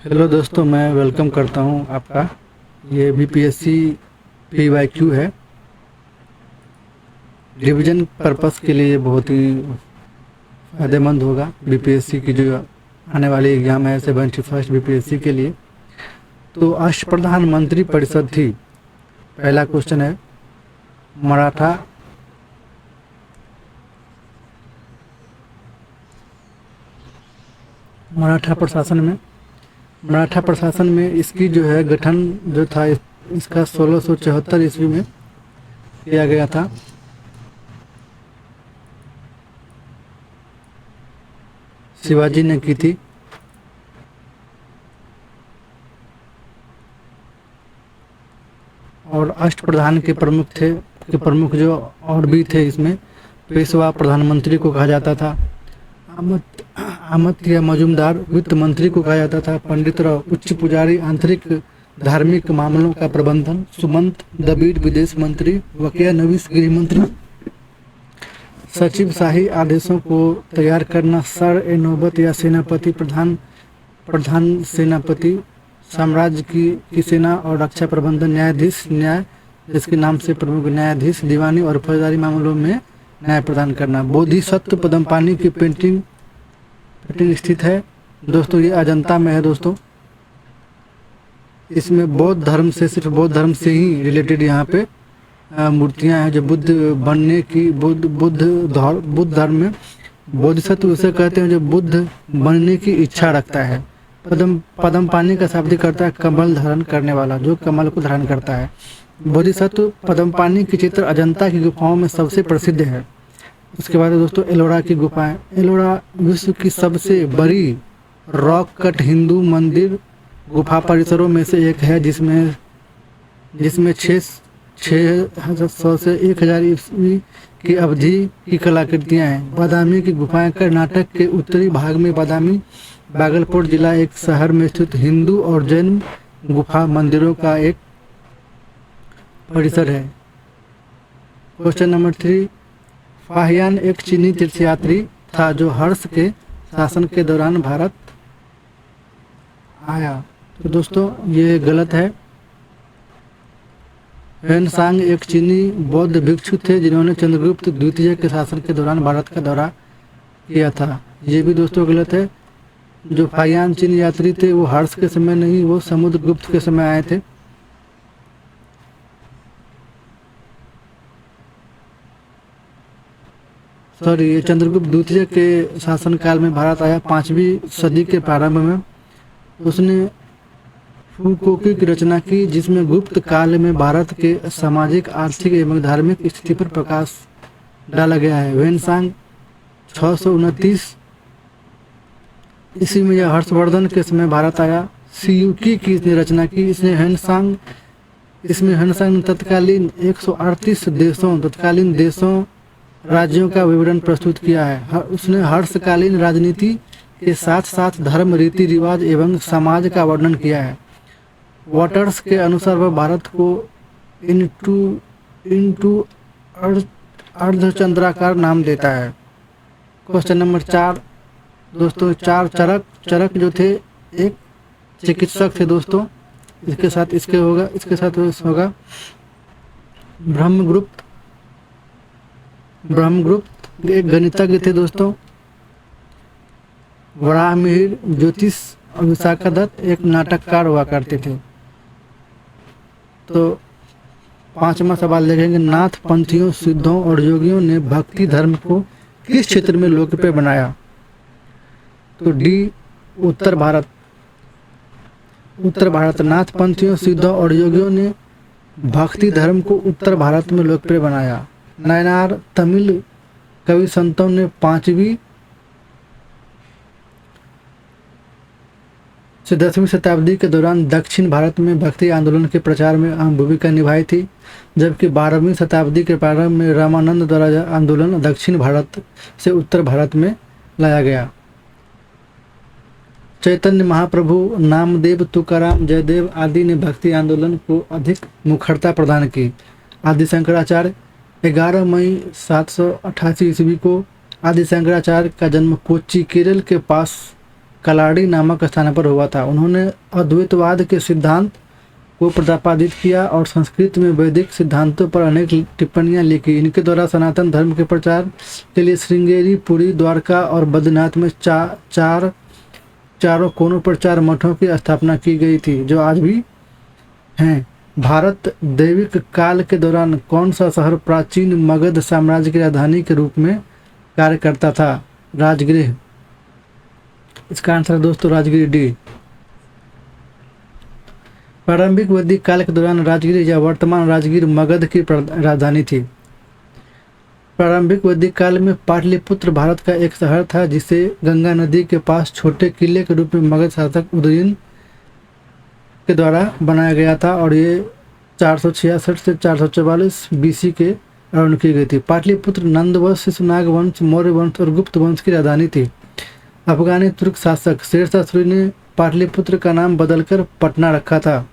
Hello दोस्तों, मैं welcome करता हूं आपका। ये बीपीएससी पीवाईक्यू है। रिवीजन पर्पस के लिए बहुत ही फ़ायदेमंद होगा। बीपीएससी की जो आने वाली एग्ज़ाम है 71st बीपीएससी के लिए। तो अष्ट प्रधानमंत्री परिषद थी। पहला क्वेश्चन है, मराठा मराठा प्रशासन में मराठा प्रशासन में इसकी जो है गठन जो था इसका 1674 ईस्वी में किया गया था। शिवाजी ने की थी। और अष्ट प्रधान के प्रमुख जो और भी थे इसमें, पेशवा प्रधानमंत्री को कहा जाता था। अमत या मजूमदार वित्त मंत्री को कहा जाता था। पंडित राव उच्च पुजारी आंतरिक धार्मिक मामलों का प्रबंधन। सुमंत दबीर विदेश मंत्री। वकिया नवीस गृह मंत्री। सचिव शाही आदेशों को तैयार करना। सर ए नौबत या सेनापति प्रधान सेनापति। साम्राज्य की सेना और रक्षा प्रबंधन। न्यायाधीश न्याय जिसके नाम से प्रमुख न्यायाधीश। दीवानी और फौजदारी मामलों में न्याय प्रदान करना। बोधिसत्व पद्मपानी की पेंटिंग स्थित है दोस्तों। ये अजंता में है दोस्तों। इसमें बौद्ध धर्म से, सिर्फ बौद्ध धर्म से ही रिलेटेड यहाँ पे मूर्तियाँ हैं जो बुद्ध बनने की बुद्ध धर्म में बोधिसत्व उसे कहते हैं जो बुद्ध बनने की इच्छा रखता है। पद्मपानी का शाब्दिक अर्थ है कमल धारण करने वाला, जो कमल को धारण करता है। बोधिसत्व पद्मपानी की चित्र अजंता की गुफाओं में सबसे प्रसिद्ध है। उसके बाद दोस्तों एलोरा की गुफाएं। एलोरा विश्व की सबसे बड़ी रॉक कट हिंदू मंदिर गुफा परिसरों में से एक है, जिसमें 600 से 1000 ईस्वी की अवधि की कलाकृतियां हैं। बादामी की गुफाएं कर्नाटक के उत्तरी भाग में बादामी भागलपुर जिला एक शहर में स्थित हिंदू और जैन गुफा मंदिरों का एक परिसर है। क्वेश्चन नंबर 3, फाहियान एक चीनी तीर्थयात्री था जो हर्ष के शासन के दौरान भारत आया। तो दोस्तों ये गलत है। ह्वेनसांग एक चीनी बौद्ध भिक्षु थे जिन्होंने चंद्रगुप्त द्वितीय के शासन के दौरान भारत का दौरा किया था। ये भी दोस्तों गलत है। जो फाहियान चीनी यात्री थे वो हर्ष के समय नहीं, वो समुद्रगुप्त के समय आए थे। ये चंद्रगुप्त द्वितीय के शासनकाल में भारत आया 5वीं सदी के प्रारंभ में। उसने फुकोकी की रचना की जिसमें गुप्त काल में भारत के सामाजिक, आर्थिक एवं धार्मिक स्थिति पर प्रकाश डाला गया है। ह्वेनसांग 629 ईस्वी में यह हर्षवर्धन के समय भारत आया। सियुकी की इसने रचना की। इसमें ह्वेनसांग ने तत्कालीन 138 तत्कालीन देशों राज्यों का विवरण प्रस्तुत किया है। उसने हर्षकालीन राजनीति के साथ साथ धर्म, रीति रिवाज एवं समाज का वर्णन किया है। वाटर्स के अनुसार वह भारत को इनटू अर्धचंद्राकार नाम देता है। क्वेश्चन नंबर 4 दोस्तों, चरक जो थे एक चिकित्सक थे दोस्तों। इसके साथ होगा ब्रह्मगुप्त एक गणितज्ञ थे दोस्तों। वराहमिहिर ज्योतिष और विशाखादत्त एक नाटककार हुआ करते थे। तो 5वां सवाल देखेंगे, नाथ पंथियों, सिद्धों और योगियों ने भक्ति धर्म को किस क्षेत्र में लोकप्रिय बनाया? तो डी, उत्तर भारत। नाथ पंथियों, सिद्धों और योगियों ने भक्ति धर्म को उत्तर भारत में लोकप्रिय बनाया। नायनार तमिल कवि संतों ने 5वीं से 10वीं शताब्दी के दौरान दक्षिण भारत में भक्ति आंदोलन के प्रचार में अहम भूमिका निभाई थी, जबकि 12वीं शताब्दी के प्रारंभ में रामानंद द्वारा आंदोलन दक्षिण भारत से उत्तर भारत में लाया गया। चैतन्य महाप्रभु, नामदेव, तुकाराम, जयदेव आदि ने भक्ति आंदोलन को अधिक मुखरता प्रदान की। आदि शंकराचार्य 11 मई 788 ईस्वी को आदि शंकराचार्य का जन्म कोच्चि केरल के पास कलाड़ी नामक स्थान पर हुआ था। उन्होंने अद्वैतवाद के सिद्धांत को प्रतिपादित किया और संस्कृत में वैदिक सिद्धांतों पर अनेक टिप्पणियां लिखी। इनके द्वारा सनातन धर्म के प्रचार के लिए श्रृंगेरी, पुरी, द्वारका और बद्रीनाथ में चारों कोनों पर 4 मठों की स्थापना की गई थी, जो आज भी हैं। भारत दैविक काल के दौरान कौन सा शहर प्राचीन मगध साम्राज्य की राजधानी के रूप में कार्य करता था? राजगृह। इसका आंसर दोस्तों राजगीर डी। प्रारंभिक वैदिक काल के दौरान राजगीर या वर्तमान राजगीर मगध की राजधानी थी। प्रारंभिक वैदिक काल में पाटलिपुत्र भारत का एक शहर था, जिसे गंगा नदी के पास छोटे किले के रूप में मगध शासक उदयन के द्वारा बनाया गया था और ये 466 से 444 बीसी के आरंभ की गई थी। पाटलिपुत्र नंद वंश, शिशुनाग वंश, मौर्य वंश और गुप्त वंश की राजधानी थी। अफगानी तुर्क शासक शेरशाह सूरी ने पाटलिपुत्र का नाम बदलकर पटना रखा था।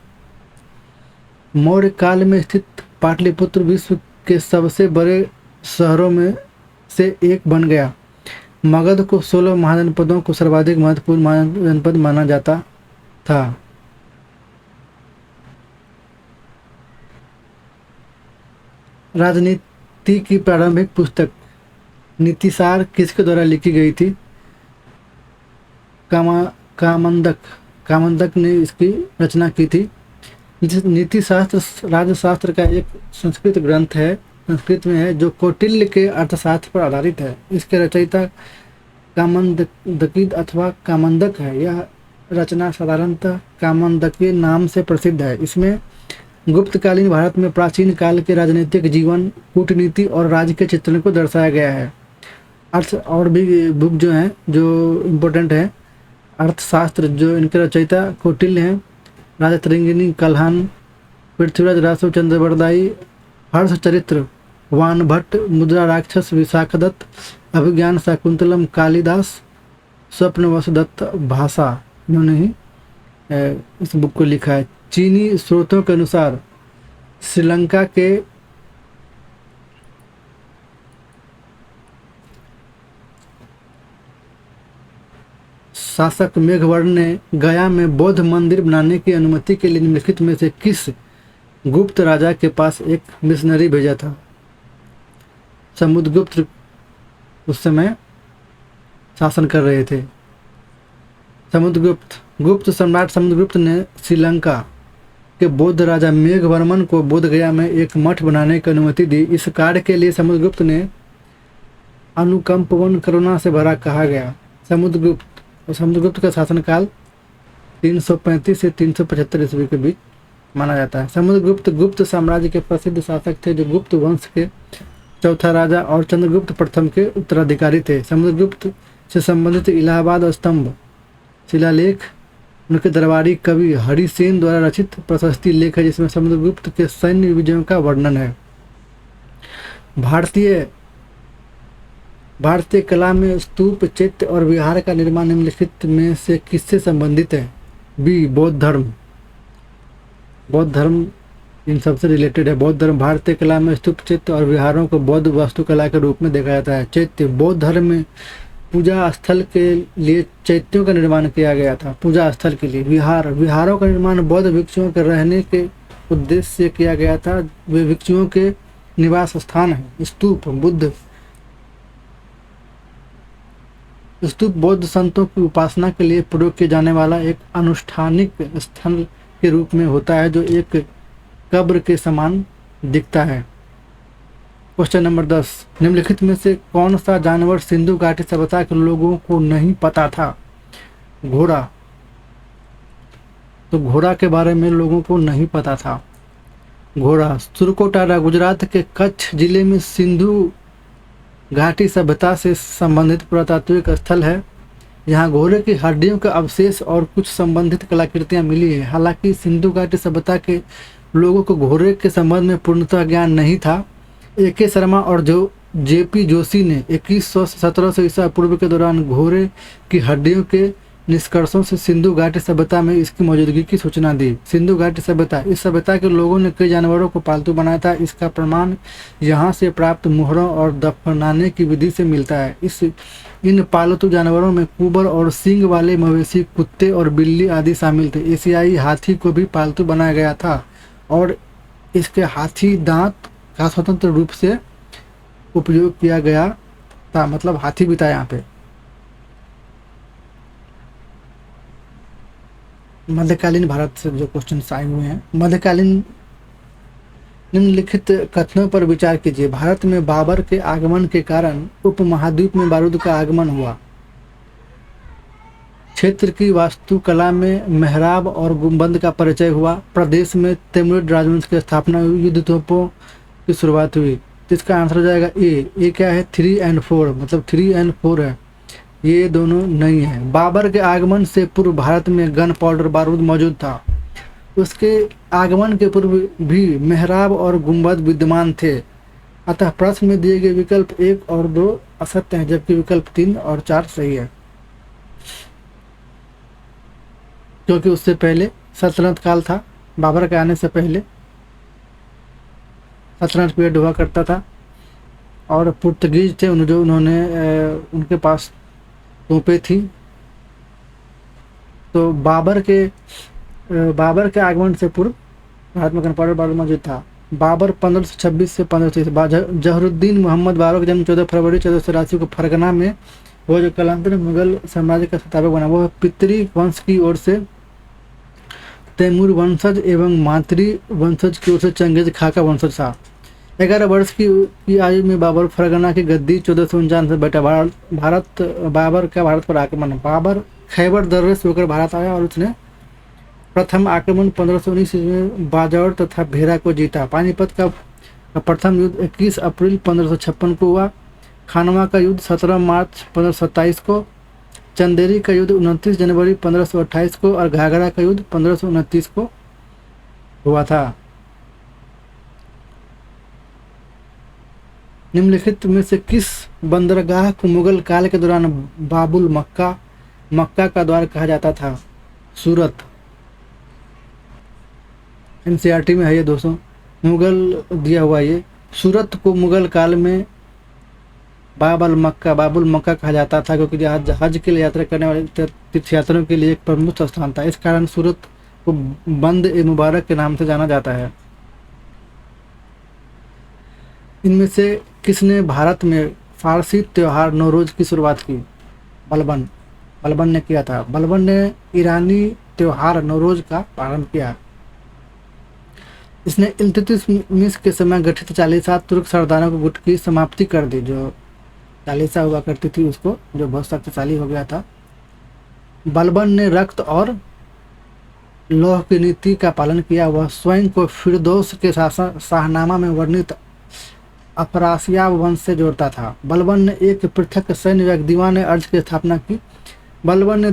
मौर्य काल में स्थित पाटलिपुत्र विश्व के सबसे बड़े शहरों में से एक बन गया। मगध को 16 महाजनपदों को सर्वाधिक महत्वपूर्ण महाजनपद माना जाता था। राजनीति की प्रारंभिक पुस्तक नीतिसार किसके द्वारा लिखी गई थी? कामंदक ने इसकी रचना की थी। नीति शास्त्र राजशास्त्र का एक संस्कृत ग्रंथ है, संस्कृत में है, जो कौटिल्य के अर्थशास्त्र पर आधारित है। इसके रचयिता कामंदकी अथवा कामंदक है। यह रचना साधारणतः कामंदकी नाम से प्रसिद्ध है। इसमें गुप्तकालीन भारत में प्राचीन काल के राजनीतिक जीवन, कूटनीति और राज्य के चित्रण को दर्शाया गया है। अर्थ और भी बुक जो हैं जो इम्पोर्टेंट है, अर्थशास्त्र, जो इनके रचयिता कौटिल्य हैं, राजा तरंगिणी कल्हान, पृथ्वीराज रासो चंद्रवरदाई, हर्ष चरित्र वानभट्ट, मुद्रा राक्षस विशाखदत्त, अभिज्ञान शाकुंतलम कालिदास, स्वप्नवश दत्त भाषा, इन्होंने ही इस बुक को लिखा है। चीनी स्रोतों के अनुसार श्रीलंका के शासक मेघवर्ण ने गया में बौद्ध मंदिर बनाने की अनुमति के लिए निम्नलिखित में से किस गुप्त राजा के पास एक मिशनरी भेजा था? समुद्रगुप्त उस समय शासन कर रहे थे। गुप्त सम्राट समुद्रगुप्त ने श्रीलंका के बौद्ध राजा मेघवर्मन को बोधगया में एक मठ बनाने की अनुमति दी। इस कार्य के लिए समुद्रगुप्त ने अनुकंपवन करुणा से भरा कहा गया। समुद्रगुप्त का शासनकाल 335 से 375 ईस्वी के बीच माना जाता है। समुद्रगुप्त गुप्त साम्राज्य के प्रसिद्ध शासक थे, जो गुप्त वंश के चौथा राजा और चंद्रगुप्त प्रथम के उत्तराधिकारी थे। समुद्रगुप्त से संबंधित इलाहाबाद स्तंभ शिलालेख उनके दरबारी कवि हरिसेन द्वारा रचित प्रशस्ति लेख है, जिसमें समुद्रगुप्त के सैन्य विजयों का वर्णन है। भारतीय कला में स्तूप, चैत्य और विहार का निर्माण निम्नलिखित में से किससे संबंधित है? बी, बौद्ध धर्म इन सबसे रिलेटेड है। बौद्ध धर्म भारतीय कला में स्तूप, चैत्य और विहारों को बौद्ध वास्तुकला के रूप में देखा जाता है। चैत्य बौद्ध धर्म में पूजा स्थल के लिए चैत्यों का निर्माण किया गया था, पूजा स्थल के लिए। विहारों का निर्माण बौद्ध भिक्षुओं के रहने के उद्देश्य से किया गया था। वे भिक्षुओं के निवास स्थान है। स्तूप बौद्ध संतों की उपासना के लिए प्रयोग किए जाने वाला एक अनुष्ठानिक स्थल के रूप में होता है, जो एक कब्र के समान दिखता है। क्वेश्चन नंबर 10, निम्नलिखित में से कौन सा जानवर सिंधु घाटी सभ्यता के लोगों को नहीं पता था? घोड़ा। तो घोड़ा के बारे में लोगों को नहीं पता था। घोड़ा सुरकोटारा गुजरात के कच्छ जिले में सिंधु घाटी सभ्यता से संबंधित पुरातात्विक स्थल है। यहाँ घोड़े की हड्डियों के अवशेष और कुछ संबंधित कलाकृतियाँ मिली है। हालांकि सिंधु घाटी सभ्यता के लोगों को घोड़े के संबंध में पूर्णतः ज्ञान नहीं था। AK शर्मा और JP जोशी ने 2100 से 1700 ईसा पूर्व के दौरान घोड़े की हड्डियों के निष्कर्षों से सिंधु घाटी सभ्यता में इसकी मौजूदगी की सूचना दी। सिंधु घाटी सभ्यता, इस सभ्यता के लोगों ने कई जानवरों को पालतू बनाया था। इसका प्रमाण यहाँ से प्राप्त मुहरों और दफनाने की विधि से मिलता है। इस इन पालतू जानवरों में कुबर और सींग वाले मवेशी, कुत्ते और बिल्ली आदि शामिल थे। एशियाई हाथी को भी पालतू बनाया गया था और इसके हाथी दांत का स्वतंत्र रूप से उपयोग किया गया था, मतलब हाथी भी था यहाँ पे। मध्यकालीन भारत से जो क्वेश्चन आए हुए हैं, मध्यकालीन निम्नलिखित कथनों पर विचार कीजिए। भारत में बाबर के आगमन के कारण उपमहाद्वीप में बारूद का आगमन हुआ। क्षेत्र की वास्तुकला में मेहराब और गुंबद का परिचय हुआ। प्रदेश में तैमूरिद राजवंश की स्थापना हुई। युद्ध तोपों की शुरुआत हुई। तो इसका आंसर हो जाएगा ए क्या है 3 और 4, मतलब 3 और 4 है, ये दोनों नहीं है। बाबर के आगमन से पूर्व भारत में गन पाउडर बारूद मौजूद था। उसके आगमन के पूर्व भी मेहराब और गुंबद विद्यमान थे। अतः प्रश्न में दिए गए विकल्प 1 और 2 असत्य हैं, जबकि विकल्प 3 और 4 सही है, क्योंकि उससे पहले सल्तनत काल था। बाबर के आने से पहले सल्तनत पीरियड हुआ करता था और पुर्तगीज थे उन्होंने उनके पास तोपें थी। तो बाबर के आगमन से पूर्व भारत में गन पाउडर बारूद मौजूद था। बाबर 1526 से 1530। जहरुद्दीन मोहम्मद बाबर का जन्म 14 फरवरी 1483 को फरगना में हुआ, जो कालांतर मुगल साम्राज्य का संस्थापक बना। वह पितृ वंश की ओर से तैमूर वंशज एवं मातृ वंशज की ओर से चंगेज खा का वंशज था। 11 वर्ष की आयु में बाबर फरगना की गद्दी 1449 से बैठा। बाबर का भारत पर आक्रमण। बाबर खैबर दर्रे से होकर भारत आया और उसने प्रथम आक्रमण 1519 में बाजौर तथा भेरा को जीता। पानीपत का प्रथम युद्ध 21 अप्रैल 1556 को हुआ। खानवा का युद्ध 17 मार्च 1527 को। चंदेरी का युद्ध 29 जनवरी 1528 को और घाघरा का युद्ध 1529 को हुआ था। निम्नलिखित में से किस बंदरगाह को मुगल काल के दौरान बाबुल मक्का का द्वार कहा जाता था? सूरत। एनसीईआरटी में है ये दोस्तों, मुगल दिया हुआ ये। सूरत को मुगल काल में बाबुल मक्का कहा जाता था, क्योंकि हज के लिए यात्रा करने वाले तीर्थयात्रियों के लिए एक प्रमुख स्थान था। इस कारण सूरत को बंद ए मुबारक के नाम से जाना जाता है। इनमें से किसने भारत में फारसी त्योहार नौरोज की शुरुआत की? बलबन ने किया था। बलबन ने ईरानी त्योहार नौरोज का प्रारंभ किया। इसने इल्तुतमिश के समय गठित चालीसा तुर्क सरदारों को गुट की समाप्ति कर दी। जो चालीसा हुआ करती थी उसको, जो बहुत शक्तिशाली हो गया था। बलबन ने रक्त और लौह की नीति का पालन किया। वह स्वयं को फिरदौस के शाहनामा में वर्णित अफरासियाब वंश से जोड़ता था। बलबन ने एक पृथक सैन्य व दीवान अर्ज की स्थापना की। बलबन ने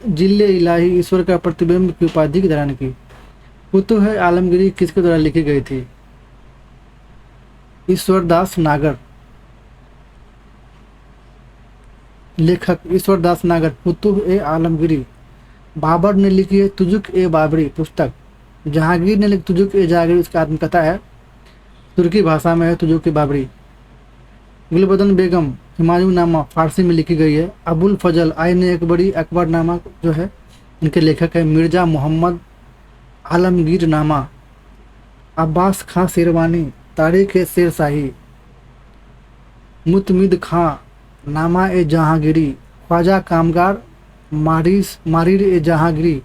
जिले इलाही ईश्वर का प्रतिबिंब की उपाधि की धारण की। फुतुह आलमगीरी किसके द्वारा लिखी गई थी? ईश्वरदास नागर। लेखक ईश्वरदास नागर। फुतुह ए आलमगीरी। बाबर ने लिखी है तुजुक ए बाबरी पुस्तक। जहांगीर ने लिखी तुजुक ए जहांगीर, उसकी आत्मकथा है, तुर्की भाषा में है तुजुक ए बाबरी। गुलबदन बेगम हुमायूं नामा फारसी में लिखी गई है। अबुल फजल आईन अकबरी अकबर नामा जो है इनके लेखक है। मिर्जा मोहम्मद आलमगीर नामा। अब्बास खां शेरवानी तारीख ए शेर शाही। मुतमिद खां नामा ए जहांगीरी। ख्वाजा कामगार मारिर ए जहांगीरी।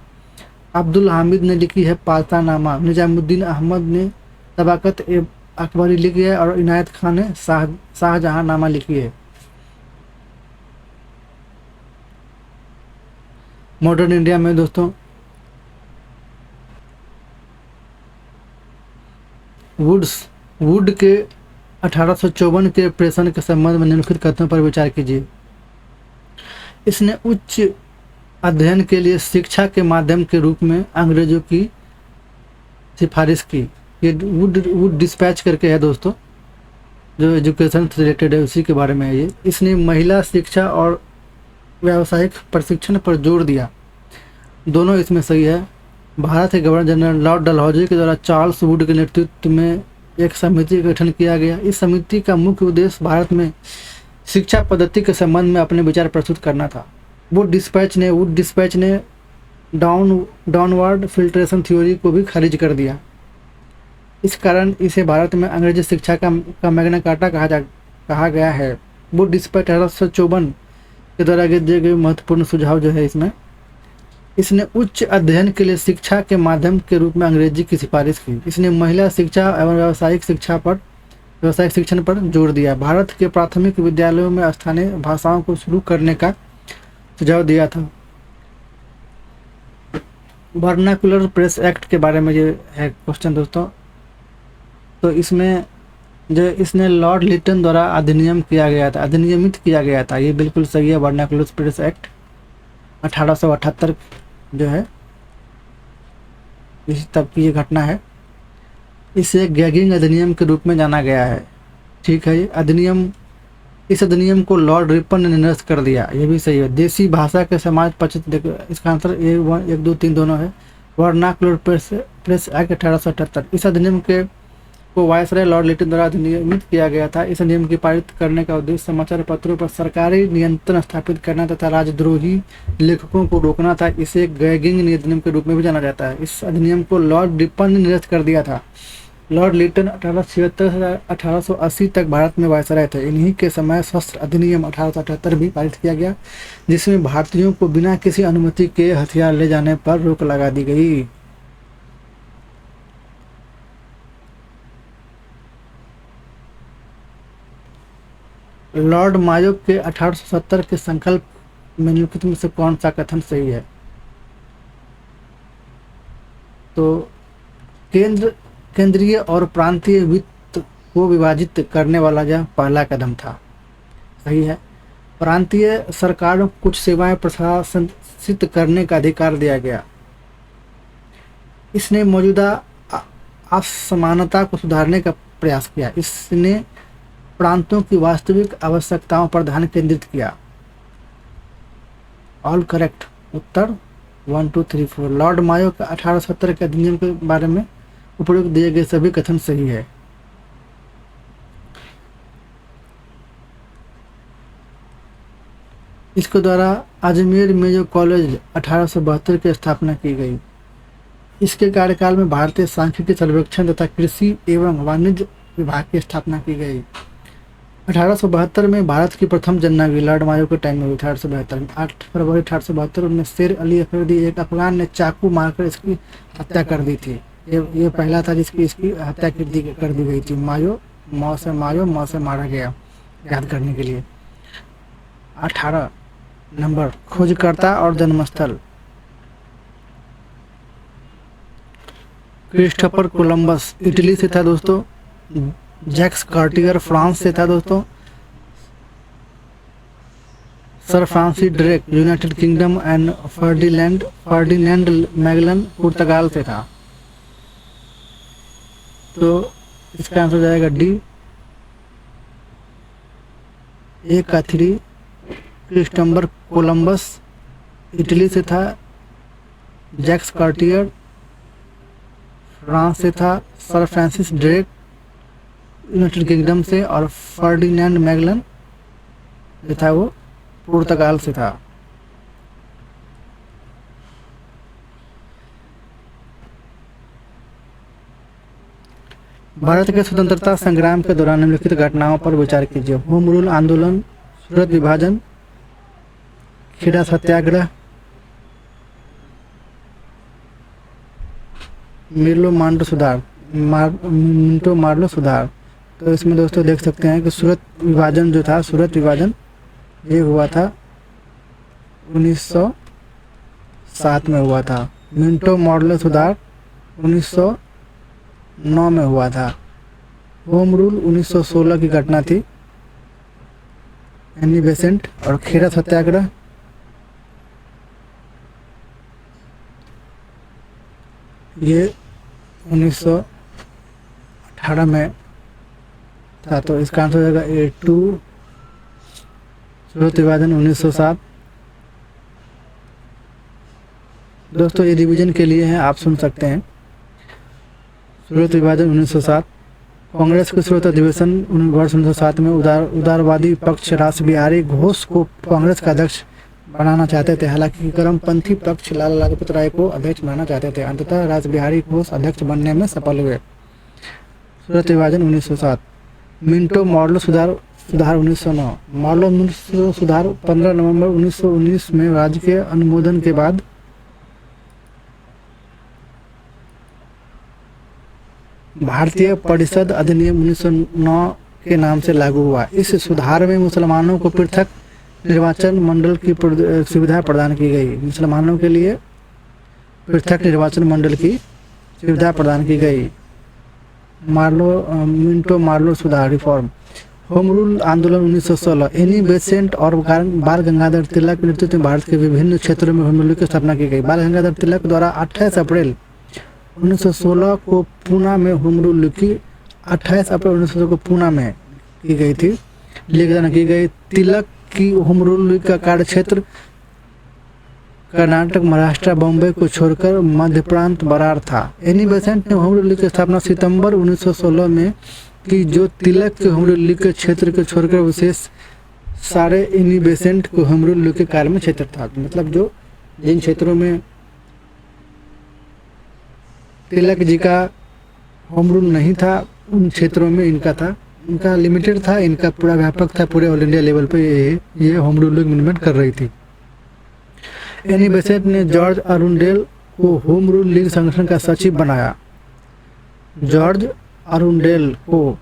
अब्दुल हामिद ने लिखी है पालता नामा। निजामुद्दीन अहमद ने तबाकत ए अकबरी लिखी है और इनायत खान ने शाहजहां नामा लिखी है। मॉडर्न इंडिया में दोस्तों वुड के 1854 के प्रेषण के संबंध में निम्नलिखित कथनों पर विचार कीजिए। इसने उच्च अध्ययन के लिए शिक्षा के माध्यम के रूप में अंग्रेजों की सिफारिश की। ये वुड डिस्पैच करके है दोस्तों, जो एजुकेशन से रिलेटेड है उसी के बारे में है ये। इसने महिला शिक्षा और व्यावसायिक प्रशिक्षण पर जोर दिया। दोनों इसमें सही है। भारत के गवर्नर जनरल लॉर्ड डलहौजी के द्वारा चार्ल्स वुड के नेतृत्व में एक समिति का गठन किया गया। इस समिति का मुख्य उद्देश्य भारत में शिक्षा पद्धति के संबंध में अपने विचार प्रस्तुत करना था। वुड डिस्पैच ने डाउनवर्ड फिल्ट्रेशन थ्योरी को भी खारिज कर दिया। इस कारण इसे भारत में अंग्रेजी शिक्षा का मैग्ना कार्टा कहा गया है। वुड डिस्पैच 1854 के द्वारा दिए गए महत्वपूर्ण सुझाव जो है इसने उच्च अध्ययन के लिए शिक्षा के माध्यम के रूप में अंग्रेजी की सिफारिश की। इसने महिला शिक्षा एवं व्यावसायिक शिक्षण पर जोर दिया। भारत के प्राथमिक विद्यालयों में स्थानीय भाषाओं को शुरू करने का सुझाव दिया था। वर्नाकुलर प्रेस एक्ट के बारे में ये है क्वेश्चन दोस्तों। तो इसमें जो इसने लॉर्ड लिटन द्वारा अधिनियमित किया गया था। ये बिल्कुल सही है। वर्नाकुलर प्रेस एक्ट 1878 जो है इस तब की ये घटना है। इसे गैगिंग अधिनियम के रूप में जाना गया है। ठीक है। इस अधिनियम को लॉर्ड रिपन ने निरस्त कर दिया। ये भी सही है। देसी भाषा के समाज पचित, देखो इसका आंसर 1 2 3 दोनों है। वर्नाकुलर प्रेस एक्ट 1878 इस अधिनियम को वायसराय लॉर्ड लिटन द्वारा अधिनियमित किया गया था। इस अधिनियम की पारित करने का उद्देश्य समाचार पत्रों पर सरकारी नियंत्रण स्थापित करना तथा राजद्रोही लेखकों को रोकना था। इसे गैगिंग अधिनियम के रूप में भी जाना जाता है। इस अधिनियम को लॉर्ड रिपन ने निरस्त कर दिया था। लॉर्ड लिटन 1876 से 1880 तक भारत में वायसराय थे। इन्हीं के समय शस्त्र अधिनियम 1878 भी पारित किया गया, जिसमें भारतीयों को बिना किसी अनुमति के हथियार ले जाने पर रोक लगा दी गई। लॉर्ड मायो के 1870 के संकल्प में निम्नलिखित में से कौन सा कथन सही है? तो केंद्रीय और प्रांतीय वित्त को विभाजित करने वाला यह पहला कदम था। सही है। प्रांतीय सरकारों को कुछ सेवाएं प्रशासित करने का अधिकार दिया गया। इसने मौजूदा असमानता को सुधारने का प्रयास किया। इसने प्रांतों की वास्तविक आवश्यकताओं पर ध्यान केंद्रित किया। All correct. उत्तर 1 2 3 4। लॉर्ड मायो का 1870 के अधिनियम के बारे में उपयुक्त दिए गए सभी कथन सही है। इसके द्वारा अजमेर में जो कॉलेज 1872 की स्थापना की गई। इसके कार्यकाल में भारतीय सांख्यिकी सर्वेक्षण तथा कृषि एवं वाणिज्य विभाग की स्थापना की गई। 1872 में भारत की प्रथम जनगणना हुई। लॉर्ड मायो के टाइम में हुई 1872 में। 8 फरवरी 1872 में शेर अली अफरीदी एक अफगान ने चाकू मारकर इसकी हत्या कर दी थी। ये पहला था जिसकी इसकी हत्या कर दी गई थी। मौ से मारा गया, याद करने के लिए। 18 नंबर खोजकर्ता और जन्मस्थल। क्रिस्टोफर कोलंबस इटली से था दोस्तों। जैक्स कार्टियर फ्रांस से था दोस्तों। Sir Francis Drake United Kingdom and Ferdinand Magellan पुर्तगाल से था। तो इसका आंसर जाएगा डी। 1 का 3। क्रिस्टोफर कोलंबस इटली से था। जैक्स कार्टियर फ्रांस से था। Sir Francis Drake United kingdom से, और फर्डिनेंड मैगलन जो था वो पुर्तगाल से था। भारत के स्वतंत्रता संग्राम के दौरान निम्नलिखित घटनाओं पर विचार कीजिए। होम रूल आंदोलन, सूरत विभाजन, खेड़ा सत्याग्रह, मिंटो मार्लो सुधार। तो इसमें दोस्तों देख सकते हैं कि सूरत विभाजन जो था, सूरत विभाजन ये हुआ था 1907 में हुआ था। मिंटो मार्लो सुधार 1909 में हुआ था। होम रूल 1916 की घटना थी, एनी बेसेंट। और खेड़ा सत्याग्रह ये 1918 में था। तो इसका आंसर हो जाएगा A2। सूरत विभाजन 1907। दोस्तों ये रिवीजन के लिए है, आप सुन सकते हैं। सूरत विभाजन 1907, कांग्रेस के स्रोत अधिवेशन वर्ष 1907 में उदारवादी पक्ष रास बिहारी घोष को कांग्रेस का अध्यक्ष बनाना चाहते थे। हालांकि गर्मपंथी पक्ष लाला लाजपत राय को अध्यक्ष बनाना चाहते थे। अंततः रास बिहारी घोष अध्यक्ष बनने में सफल हुए। सूरत विभाजन 1907। मिंटो मॉडल सुधार 1909। मॉडल सुधार 15 नवंबर 1919 में राज्य के अनुमोदन के बाद भारतीय परिषद अधिनियम 1909 के नाम से लागू हुआ। इस सुधार में मुसलमानों को पृथक निर्वाचन मंडल की सुविधा प्रदान की गई। मुसलमानों के लिए पृथक निर्वाचन मंडल की सुविधा प्रदान की गई। मिंटो मार्लो सुधार रिफॉर्म। होम रूल आंदोलन 1916। एनी बेसेंट और बाल गंगाधर तिलक के नेतृत्व में भारत के विभिन्न क्षेत्रों में होम रूल की स्थापना की गई। बाल गंगाधर तिलक द्वारा 28 अप्रैल 1916 को पूना में होम रूल की 28 अप्रैल 1916 को पूना में की गई थी लेखन की गई। तिलक की होम रूल का कार्यक्षेत्र कर्नाटक, महाराष्ट्र, बॉम्बे को छोड़कर मध्य प्रांत बरार था। एनी बेसेंट ने होम रूल की स्थापना सितंबर 1916 में की, जो तिलक के होम रूल के क्षेत्र को छोड़कर विशेष सारे एनी बेसेंट को होम रूल के कार्य में क्षेत्र था। मतलब जो जिन क्षेत्रों में तिलक जी का होम रूल नहीं था उन क्षेत्रों में इनका था। इनका लिमिटेड था, इनका पूरा व्यापक था। पूरे ऑल इंडिया लेवल पे ये होम रूल इम्प्लीमेंट कर रही थी। एनी बेसेंट ने जॉर्ज अरुंडेल को होम रूल लीग संगठन का सचिव बनाया। जॉर्ज अरुंडेल को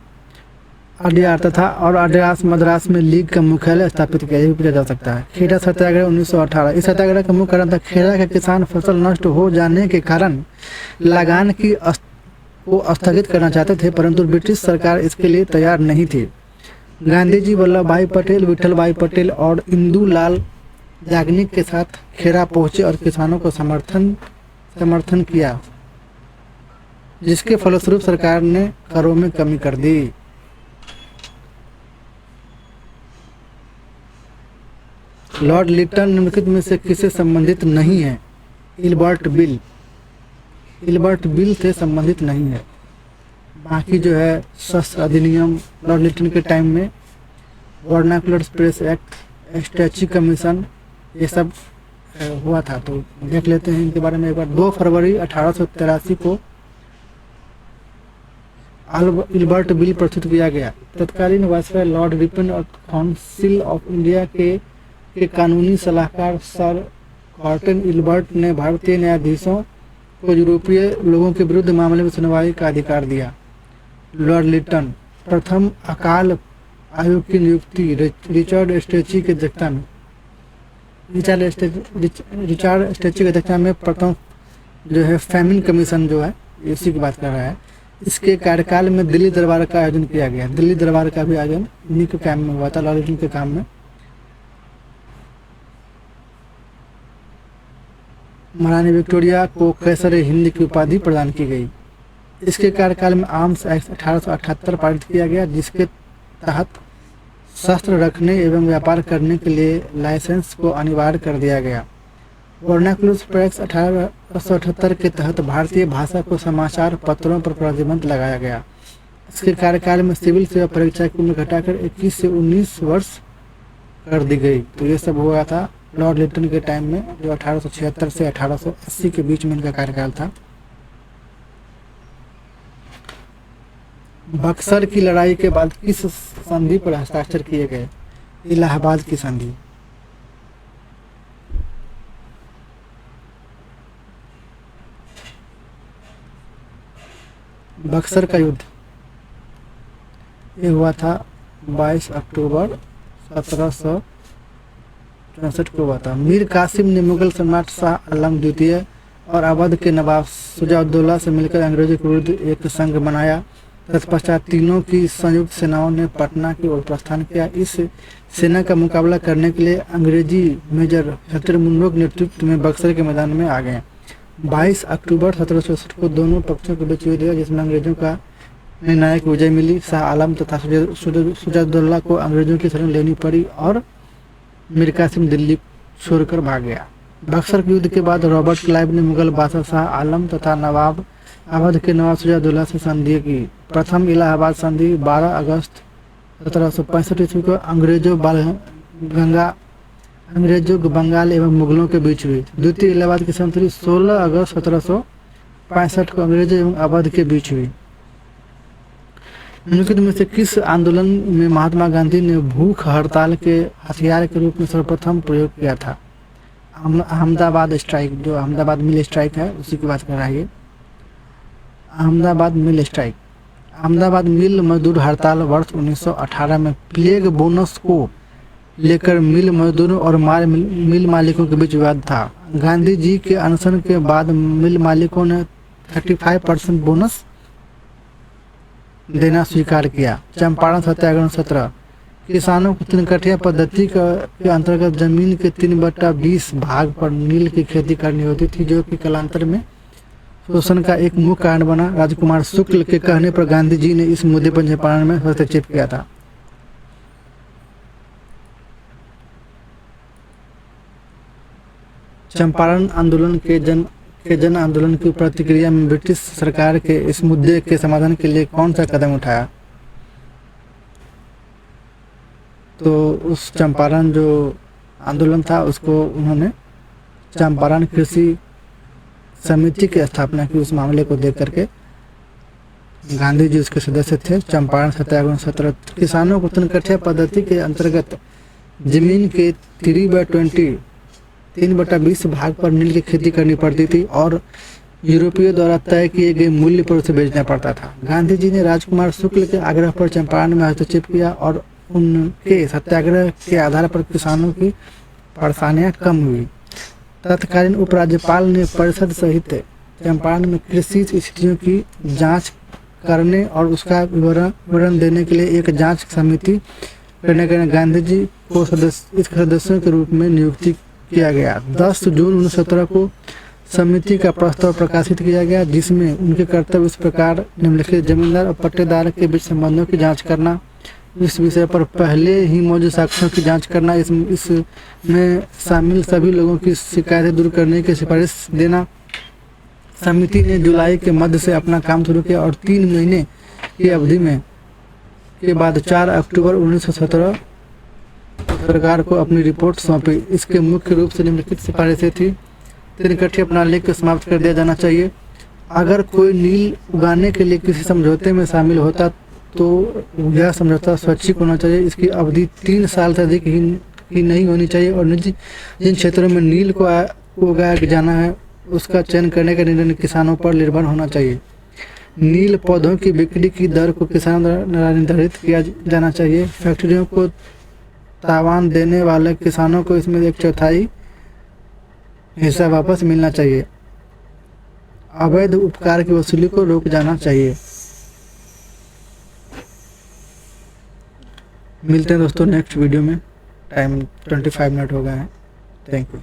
अडियार तथा और अड्यास मद्रास में लीग का मुख्यालय स्थापित किया। यह भी पूछा जा सकता है। खेड़ा सत्याग्रह 1918। इस सत्याग्रह का मुख्य कारण था खेड़ा के किसान फसल नष्ट हो जाने के कारण लगान को स्थगित करना चाहते थे, परंतु ब्रिटिश सरकार इसके लिए तैयार नहीं थी। गांधी जी वल्लभ भाई पटेल, विठल भाई पटेल और इंदू लाल याग्निक के साथ खेड़ा पहुंचे और किसानों को समर्थन किया, जिसके फलस्वरूप सरकार ने करों में कमी कर दी। लॉर्ड लिटन निम्नलिखित में से किससे संबंधित नहीं है? Ilbert bill. इल्बर्ट बिल से संबंधित नहीं है। बाकी जो है शस्त्र अधिनियम लॉर्ड लिटन के टाइम में, vernacular press act, statue commission, ये सब हुआ था। तो देख लेते हैं इनके बारे में एक बार। 2 फरवरी 1883 को इल्बर्ट बिल प्रस्तुत किया गया। तत्कालीन वायसराय लॉर्ड रिपन और काउंसिल ऑफ इंडिया के कानूनी सलाहकार सर कॉर्टन इल्बर्ट ने भारतीय न्यायाधीशों को यूरोपीय लोगों के विरुद्ध मामले में सुनवाई का अधिकार दिया। लॉर्ड लिटन प्रथम अकाल आयोग की नियुक्ति रिचर्ड स्ट्रेची की अध्यक्षता में रिचर्ड स्ट्रेची की अध्यक्षता में प्रथम जो है फैमिन कमीशन जो है इसी की बात कर रहा है। इसके कार्यकाल में दिल्ली दरबार का आयोजन किया गया। दिल्ली दरबार का भी आयोजन इन्हीं के काम में हुआ था, लॉर्ड लिटन के काम में। महारानी विक्टोरिया को कैसर हिंद की उपाधि प्रदान की गई। इसके कार्यकाल में आर्म्स एक्ट 1878 पारित किया गया, जिसके तहत शस्त्र रखने एवं व्यापार करने के लिए लाइसेंस को अनिवार्य कर दिया गया। वर्नाकुलर प्रेस 1878 के तहत भारतीय भाषा को समाचार पत्रों पर प्रतिबंध लगाया गया। इसके कार्यकाल में सिविल सेवा परीक्षा की उम्र घटाकर 21 से 19 वर्ष कर दी गई। तो ये सब हुआ था लॉर्ड लिटन के टाइम में, जो 1876 से 1880 के बीच में इनका कार्यकाल था। बक्सर की लड़ाई के बाद किस संधि पर हस्ताक्षर किए गए? इलाहाबाद की संधि। बक्सर का युद्ध ये हुआ था 22 अक्टूबर 1764 को हुआ था। मीर कासिम ने मुगल सम्राट शाह आलम द्वितीय और अवध के नवाब शुजा-उद-दौला से मिलकर अंग्रेजों के विरुद्ध एक संघ बनाया। तत्पश्चात तीनों की संयुक्त सेनाओं ने पटना की ओर प्रस्थान किया। इस सेना का मुकाबला करने के लिए अंग्रेजी मेजर हेक्टर मुनरो के नेतृत्व में बक्सर के मैदान में आ गए। 22 अक्टूबर 1764 को दोनों पक्षों के बीच युद्ध हुआ, जिसमें अंग्रेजों का निर्णायक विजय मिली। शाह आलम तथा शुजा-उद-दौला को अंग्रेजों की शरण लेनी पड़ी और मीर कासिम दिल्ली छोड़कर भाग गया। बक्सर के युद्ध के बाद रॉबर्ट क्लाइव ने मुगल बादशाह शाह आलम तथा नवाब अवध के नवाब सिराजुद्दौला से संधि की। प्रथम इलाहाबाद संधि 12 अगस्त 1765 ईस्वी को अंग्रेजों बंगाल एवं मुगलों के बीच हुई। द्वितीय इलाहाबाद की संधि 16 अगस्त 1765 को अंग्रेजों एवं अवध के बीच हुई। निम्नलिखित में से किस आंदोलन में महात्मा गांधी ने भूख हड़ताल के हथियार के रूप में सर्वप्रथम प्रयोग किया था? अहमदाबाद स्ट्राइक, जो अहमदाबाद मिल स्ट्राइक है उसी की बात कर रहा है ये। अहमदाबाद मिल स्ट्राइक, अहमदाबाद मिल मजदूर हड़ताल वर्ष 1918 में प्लेग बोनस को लेकर मिल मजदूरों और मिल मालिकों के बीच विवाद था। गांधी जी के अनशन के बाद मिल मालिकों ने 35% बोनस देना स्वीकार किया। चंपारण सत्याग्रह 17, किसानों को 3 कठिया पद्धति के अंतर्गत जमीन के 3/20 भाग पर नील की खेती करनी होती थी, जो कि कालांतर में शोषण का एक मुख्य कारण बना। राजकुमार शुक्ल के कहने पर गांधी जी ने इस मुद्दे पर चंपारण में हस्तक्षेप किया था। चंपारण आंदोलन के जन आंदोलन की प्रतिक्रिया में ब्रिटिश सरकार के इस मुद्दे के समाधान के लिए कौन सा कदम उठाया? तो उस चंपारण जो आंदोलन था उसको उन्होंने चंपारण कृषि समिति की स्थापना की। उस मामले को देख करके गांधी जी उसके सदस्य थे। चंपारण सत्याग्रह 17, किसानों को 3 कठिया पद्धति के अंतर्गत जमीन के 3/20 भाग पर नील की खेती करनी पड़ती थी और यूरोपियों द्वारा तय किए गए मूल्य पर उसे बेचना पड़ता था। गांधी जी ने राजकुमार शुक्ल के आग्रह पर चंपारण में हस्तक्षेप किया और उनके सत्याग्रह के आधार पर किसानों की परेशानियां कम हुई। तत्कालीन उपराज्यपाल ने परिषद सहित चंपारण में कृषि स्थितियों की जांच करने और उसका विवरण देने के लिए एक जांच समिति करने के लिए गांधी जी को सदस्यों के रूप में नियुक्ति किया गया। 10 जून 1917 को समिति का प्रस्ताव प्रकाशित किया गया, जिसमें उनके कर्तव्य इस प्रकार निम्नलिखित: जमींदार और पट्टेदार के बीच संबंधों की जांच करना, इस विषय पर पहले ही मौजूद साक्ष्यों की जांच करना, इसमें शामिल सभी लोगों की शिकायतें दूर करने की सिफारिश देना। समिति ने जुलाई के मध्य से अपना काम शुरू किया और 3 महीने की अवधि में के बाद 4 अक्टूबर 1917 सरकार को अपनी रिपोर्ट सौंपी। इसके मुख्य रूप से निम्नलिखित सिफारिशें थी: 3 कठिया प्रणाली को समाप्त कर दिया जाना चाहिए। अगर कोई नील उगाने के लिए किसी समझौते में शामिल होता तो यह समझौता स्वैच्छिक होना चाहिए। इसकी अवधि 3 साल से अधिक ही नहीं होनी चाहिए और जिन क्षेत्रों में नील को उगाया जाना है उसका चयन करने का निर्णय किसानों पर निर्भर होना चाहिए। नील पौधों की बिक्री की दर को किसानों द्वारा निर्धारित किया जाना चाहिए। फैक्ट्रियों को तावान देने वाले किसानों को इसमें 1/4 हिस्सा वापस मिलना चाहिए। अवैध उपकार की वसूली को रोक जाना चाहिए। मिलते हैं दोस्तों नेक्स्ट वीडियो में। टाइम 25 मिनट हो गए हैं। Thank you.